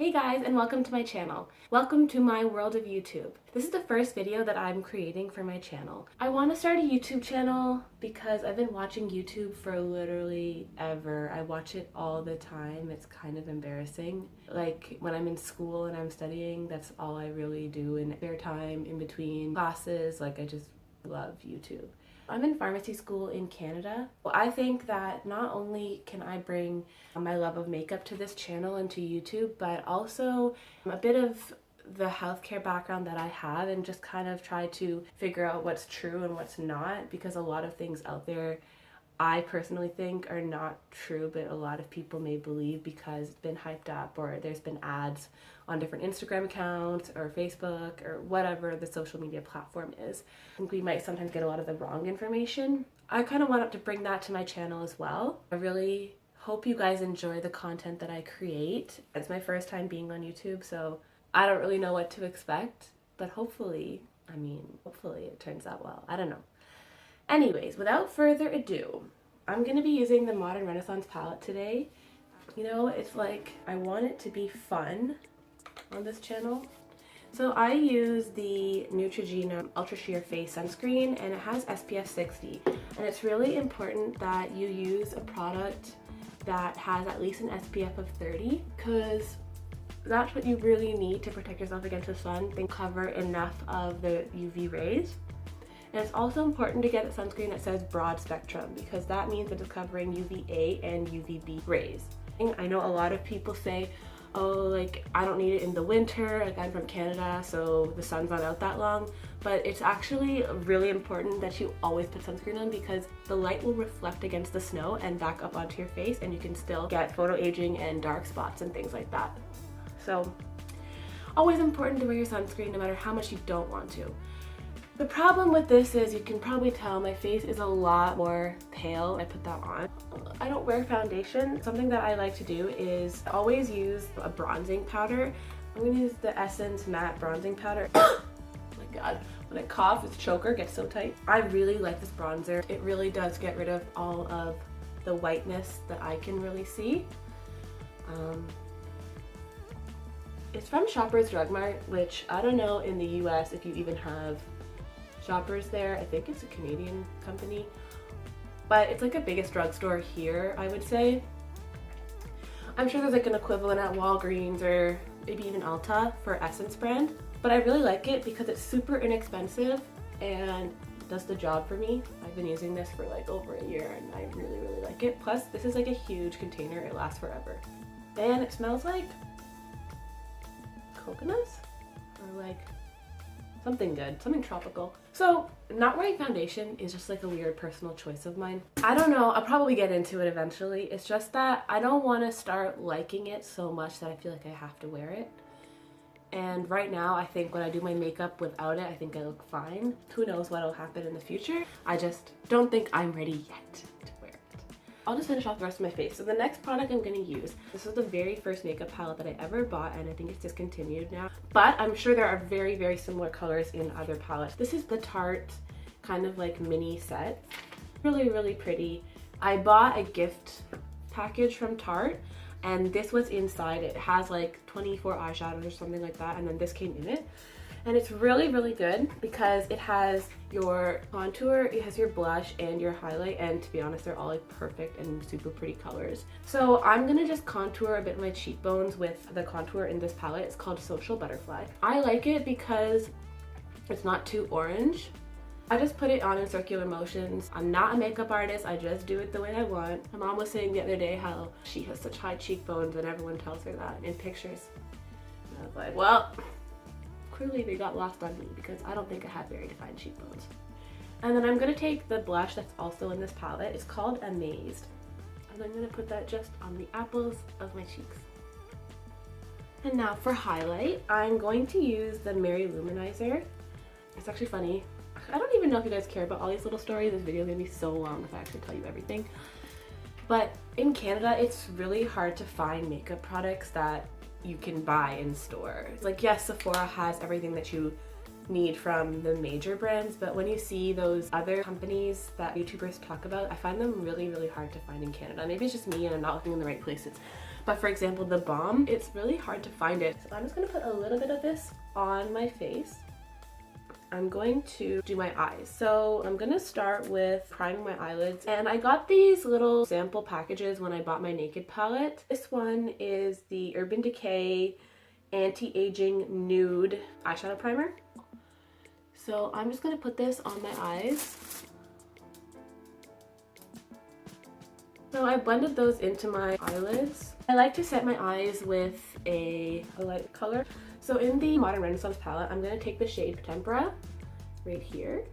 Hey guys, and welcome to my channel. Welcome to my world of YouTube. This is the first video that I'm creating for my channel. I want to start a YouTube channel because I've been watching YouTube for literally ever. I watch it all the time. It's kind of embarrassing. Like when I'm in school and I'm studying, that's all I really do in spare time in between classes. Like I just love YouTube. I'm in pharmacy school in Canada. Well, I think that not only can I bring my love of makeup to this channel and to YouTube, but also a bit of the healthcare background that I have and just kind of try to figure out what's true and what's not, because a lot of things out there I personally think are not true, but a lot of people may believe because it's been hyped up or there's been ads on different Instagram accounts or Facebook or whatever the social media platform is. I think we might sometimes get a lot of the wrong information. I kind of wanted to bring that to my channel as well. I really hope you guys enjoy the content that I create. It's my first time being on YouTube, so I don't really know what to expect, but hopefully it turns out well. I don't know. Anyways, without further ado, I'm going to be using the Modern Renaissance Palette today. You know, it's like I want it to be fun on this channel. So I use the Neutrogena Ultra Sheer Face Sunscreen, and it has SPF 60. And it's really important that you use a product that has at least an SPF of 30, because that's what you really need to protect yourself against the sun and cover enough of the UV rays. And it's also important to get a sunscreen that says broad spectrum, because that means that it's covering UVA and UVB rays. I know a lot of people say, oh, like I don't need it in the winter, like I'm from Canada, so the sun's not out that long. But it's actually really important that you always put sunscreen on, because the light will reflect against the snow and back up onto your face, and you can still get photo aging and dark spots and things like that. So always important to wear your sunscreen no matter how much you don't want to. The problem with this is, you can probably tell my face is a lot more pale. I put that on. I don't wear foundation. Something that I like to do is always use a bronzing powder. I'm going to use the Essence Matte Bronzing Powder. Oh my god, when I cough, this choker gets so tight. I really like this bronzer. It really does get rid of all of the whiteness that I can really see. It's from Shoppers Drug Mart, which I don't know in the US if you even have Shoppers there. I think it's a Canadian company, but it's like a biggest drugstore here, I would say. I'm sure there's like an equivalent at Walgreens or maybe even Ulta for Essence brand, but I really like it because it's super inexpensive and does the job for me. I've been using this for like over a year and I really like it. Plus this is like a huge container, it lasts forever. And it smells like coconuts or like something good, something tropical. So not wearing foundation is just like a weird personal choice of mine. I don't know, I'll probably get into it eventually. It's just that I don't want to start liking it so much that I feel like I have to wear it. And right now, I think when I do my makeup without it, I think I look fine. Who knows what'll happen in the future. I just don't think I'm ready yet to wear it. I'll just finish off the rest of my face. So the next product I'm going to use, this is the very first makeup palette that I ever bought, and I think it's discontinued now. But I'm sure there are very similar colors in other palettes. This is the Tarte kind of like mini set. Really pretty. I bought a gift package from Tarte, and this was inside. It has like 24 eyeshadows or something like that, and then this came in it. And it's really good because it has your contour, it has your blush and your highlight, and to be honest, they're all like perfect and super pretty colors. So I'm gonna just contour a bit of my cheekbones with the contour in this palette. It's called Social Butterfly. I like it because it's not too orange. I just put it on in circular motions. I'm not a makeup artist, I just do it the way I want. My mom was saying the other day how she has such high cheekbones and everyone tells her that in pictures. And I was like, well, clearly they got lost on me because I don't think I have very defined cheekbones. And then I'm going to take the blush that's also in this palette. It's called Amazed. And I'm going to put that just on the apples of my cheeks. And now for highlight, I'm going to use the Mary Luminizer. It's actually funny. I don't even know if you guys care about all these little stories. This video is going to be so long if I actually tell you everything. But in Canada, it's really hard to find makeup products that you can buy in store. Like, yes, Sephora has everything that you need from the major brands, but when you see those other companies that YouTubers talk about, I find them really hard to find in Canada. Maybe it's just me and I'm not looking in the right places. But for example, the balm, it's really hard to find it. So I'm just gonna put a little bit of this on my face. I'm going to do my eyes. So I'm gonna start with priming my eyelids. And I got these little sample packages when I bought my Naked palette. This one is the Urban Decay Anti-Aging Nude Eyeshadow Primer. So I'm just gonna put this on my eyes. So I blended those into my eyelids. I like to set my eyes with a light color. So in the Modern Renaissance palette, I'm going to take the shade Tempera right here.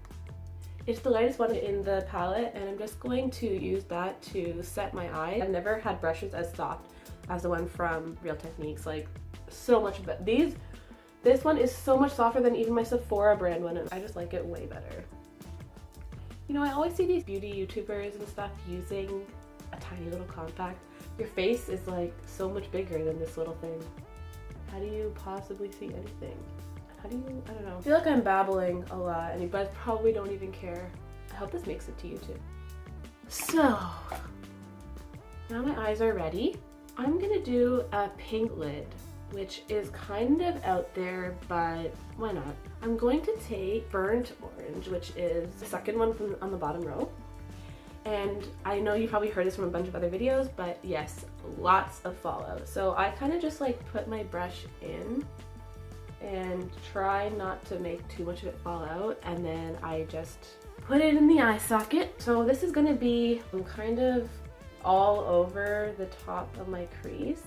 It's the lightest one in the palette, and I'm just going to use that to set my eye. I've never had brushes as soft as the one from Real Techniques, like so much better. This one is so much softer than even my Sephora brand one, and I just like it way better. You know, I always see these beauty YouTubers and stuff using a tiny little compact. Your face is like so much bigger than this little thing. How do you possibly see anything? How do you, I don't know. I feel like I'm babbling a lot and you guys probably don't even care. I hope this makes it to YouTube. So, now my eyes are ready. I'm gonna do a pink lid, which is kind of out there, but why not? I'm going to take Burnt Orange, which is the second one from on the bottom row. And I know you probably heard this from a bunch of other videos, but yes, lots of fallout. So I kind of just like put my brush in and try not to make too much of it fall out, and then I just put it in the eye socket. So this is gonna be kind of all over the top of my crease.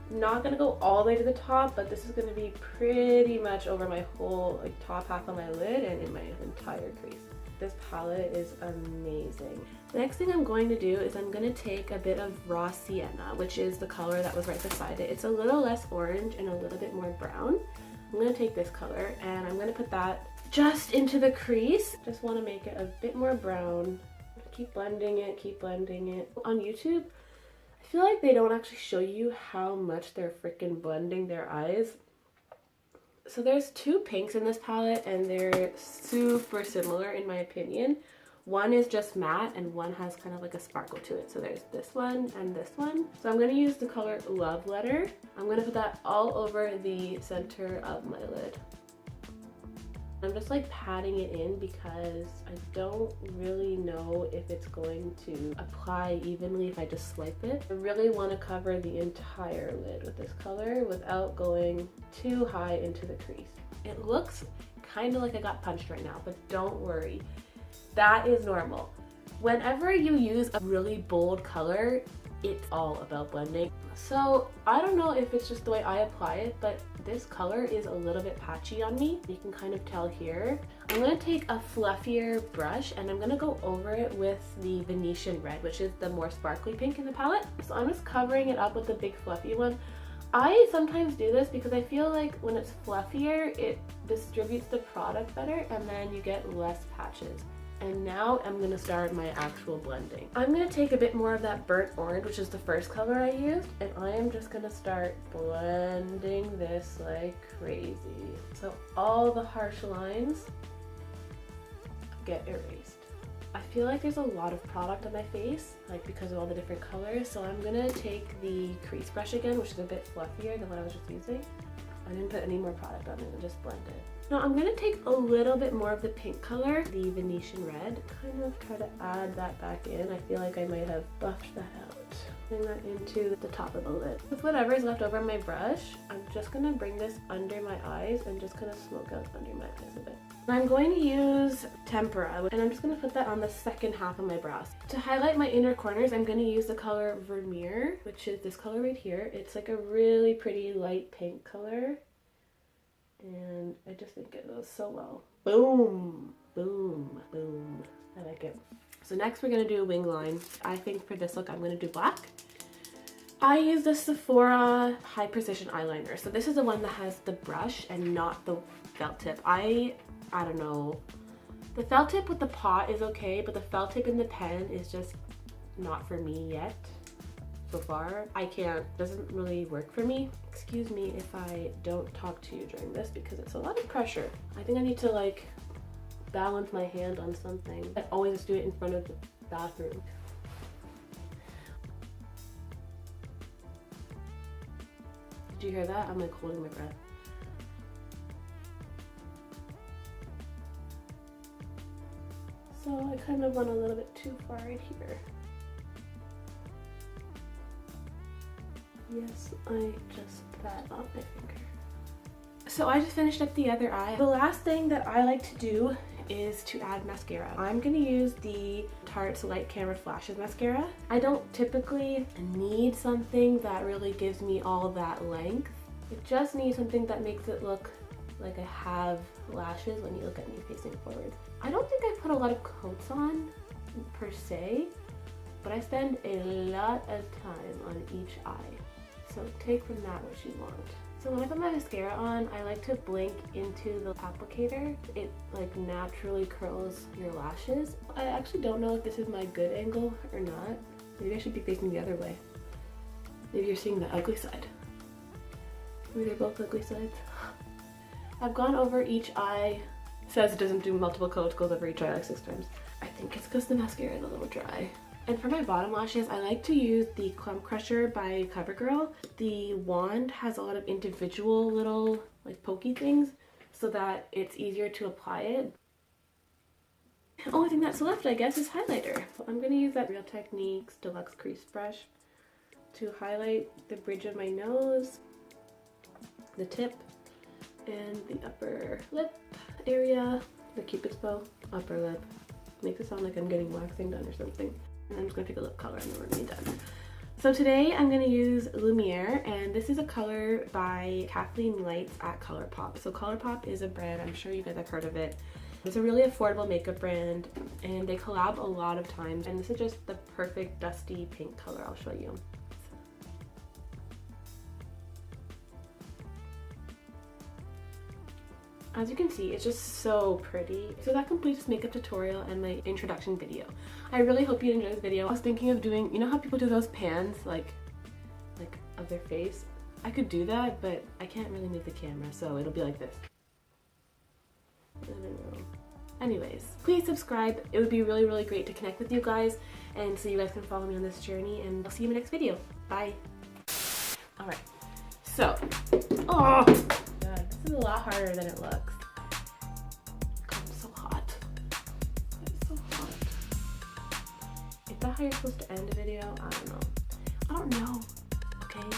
Not gonna go all the way to the top, but this is gonna be pretty much over my whole like top half of my lid and in my entire crease. This palette is amazing. The next thing I'm going to do is I'm going to take a bit of Raw Sienna, which is the color that was right beside it. It's a little less orange and a little bit more brown. I'm going to take this color and I'm going to put that just into the crease. Just want to make it a bit more brown. Keep blending it, keep blending it. On YouTube, I feel like they don't actually show you how much they're freaking blending their eyes. So there's two pinks in this palette and they're super similar in my opinion. One is just matte and one has kind of like a sparkle to it. So there's this one and this one. So I'm going to use the color Love Letter. I'm going to put that all over the center of my lid. I'm just like patting it in because I don't really know if it's going to apply evenly if I just swipe it. I really want to cover the entire lid with this color without going too high into the crease. It looks kind of like I got punched right now, but don't worry. That is normal. Whenever you use a really bold color, it's all about blending. So I don't know if it's just the way I apply it, but this color is a little bit patchy on me. You can kind of tell here. I'm going to take a fluffier brush and I'm going to go over it with the Venetian Red, which is the more sparkly pink in the palette. So I'm just covering it up with the big fluffy one. I sometimes do this because I feel like when it's fluffier, it distributes the product better and then you get less patches. And now I'm going to start my actual blending. I'm going to take a bit more of that Burnt Orange, which is the first color I used, and I am just going to start blending this like crazy. So all the harsh lines get erased. I feel like there's a lot of product on my face, like because of all the different colors, so I'm going to take the crease brush again, which is a bit fluffier than what I was just using. I didn't put any more product on it and just blend it. Now I'm going to take a little bit more of the pink color, the Venetian Red, kind of try to add that back in. I feel like I might have buffed that out. Bring that into the top of the lid. With whatever is left over on my brush, I'm just going to bring this under my eyes and just kind of smoke out under my eyes a bit. I'm going to use Tempera, and I'm just going to put that on the second half of my brows. To highlight my inner corners, I'm going to use the color Vermeer, which is this color right here. It's like a really pretty light pink color. And I just think it goes so well. Boom, boom, boom. I like it. So next we're gonna do a wing line. I think for this look I'm gonna do black. I use the Sephora High Precision Eyeliner. So this is the one that has the brush and not the felt tip. I don't know. The felt tip with the pot is okay, but the felt tip in the pen is just not for me yet. So far, I can't, doesn't really work for me. Excuse me if I don't talk to you during this because it's a lot of pressure. I think I need to like balance my hand on something. I always do it in front of the bathroom. Did you hear that? I'm like holding my breath. So I kind of went a little bit too far right here. Yes, I just put that on my finger. So I just finished up the other eye. The last thing that I like to do is to add mascara. I'm gonna use the Tarte's Light Camera Flashes mascara. I don't typically need something that really gives me all that length. I just need something that makes it look like I have lashes when you look at me facing forward. I don't think I put a lot of coats on per se, but I spend a lot of time on each eye. So take from that what you want. So when I put my mascara on, I like to blink into the applicator. It like naturally curls your lashes. I actually don't know if this is my good angle or not. Maybe I should be facing the other way. Maybe you're seeing the ugly side. Maybe they're both ugly sides. I've gone over each eye. It says it doesn't do multiple coats, goes over each eye like 6 times. I think it's because the mascara is a little dry. And for my bottom lashes, I like to use the Clump Crusher by CoverGirl. The wand has a lot of individual little like pokey things so that it's easier to apply it. The only thing that's left, I guess, is highlighter. So I'm gonna use that Real Techniques Deluxe Crease Brush to highlight the bridge of my nose, the tip, and the upper lip area, the Cupid's bow, upper lip. Makes it sound like I'm getting waxing done or something. And I'm just gonna pick a lip color and then we're gonna be done. So today I'm gonna use Lumiere, and this is a color by Kathleen Lights at ColourPop. So ColourPop is a brand, I'm sure you guys have heard of it. It's a really affordable makeup brand and they collab a lot of times, and this is just the perfect dusty pink color. I'll show you. As you can see, it's just so pretty. So that completes this makeup tutorial and my introduction video. I really hope you enjoyed this video. I was thinking of doing, you know how people do those pans, like of their face? I could do that, but I can't really move the camera, so it'll be like this. I don't know. Anyways, please subscribe. It would be really, really great to connect with you guys and so you guys can follow me on this journey, and I'll see you in my next video. Bye. All right, so, oh. This is a lot harder than it looks. God, it's so hot. It's so hot. Is that how you're supposed to end a video? I don't know. I don't know. Okay.